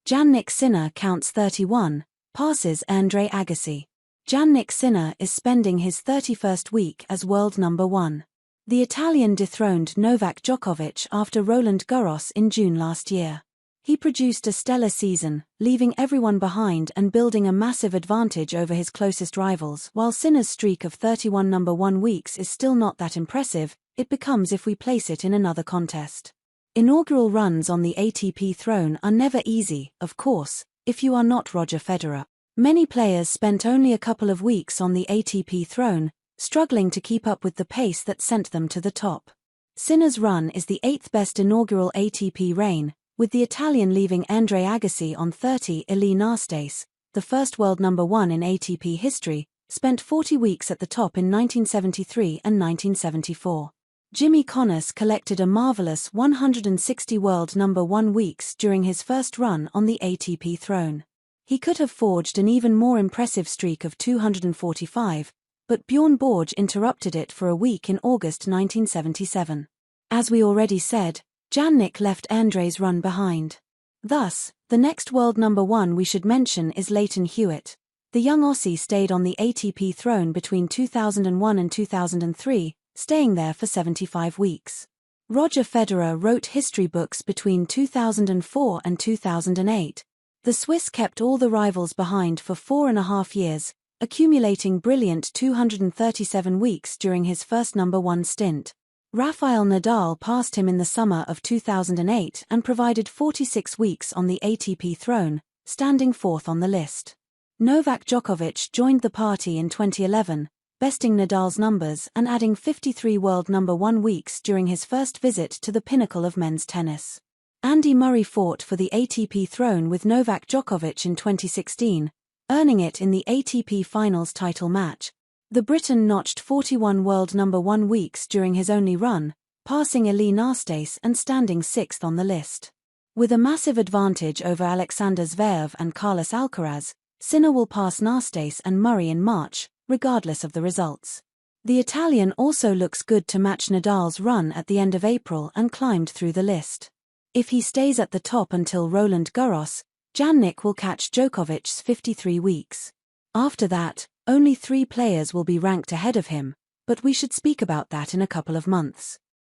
Jannik Sinner counts 31, passes Andre Agassi. Jannik Sinner is spending his 31st week as world number 1. The Italian dethroned Novak Djokovic after Roland Garros in June last year. He produced a stellar season, leaving everyone behind and building a massive advantage over his closest rivals. While Sinner's streak of 31 number 1 weeks is still not that impressive, it becomes if we place it in another contest. Inaugural runs on the ATP throne are never easy, of course, if you are not Roger Federer. Many players spent only a couple of weeks on the ATP throne, struggling to keep up with the pace that sent them to the top. Sinner's run is the 8th best inaugural ATP reign, with the Italian leaving Andre Agassi on 30. Nastase, the first world number 1 in ATP history, spent 40 weeks at the top in 1973 and 1974. Jimmy Connors collected a marvelous 160 world number 1 weeks during his first run on the ATP throne. He could have forged an even more impressive streak of 245, but Bjorn Borg interrupted it for a week in August 1977. As we already said, Jannik left Andre's run behind. Thus, the next world number 1 we should mention is Lleyton Hewitt. The young Aussie stayed on the ATP throne between 2001 and 2003, staying there for 75 weeks. Roger Federer wrote history books between 2004 and 2008. The Swiss kept all the rivals behind for 4.5 years, accumulating brilliant 237 weeks during his first number 1 stint. Rafael Nadal passed him in the summer of 2008 and provided 46 weeks on the ATP throne, standing 4th on the list. Novak Djokovic joined the party in 2011, besting Nadal's numbers and adding 53 world number 1 weeks during his first visit to the pinnacle of men's tennis. Andy Murray fought for the ATP throne with Novak Djokovic in 2016, earning it in the ATP Finals title match. The Briton notched 41 world number 1 weeks during his only run, passing Nastase and standing 6th on the list. With a massive advantage over Alexander Zverev and Carlos Alcaraz, Sinner will pass Nastase and Murray in March, regardless of the results. The Italian also looks good to match Nadal's run at the end of April and climbed through the list. If he stays at the top until Roland Garros, Jannik will catch Djokovic's 53 weeks. After that, only 3 players will be ranked ahead of him, but we should speak about that in a couple of months.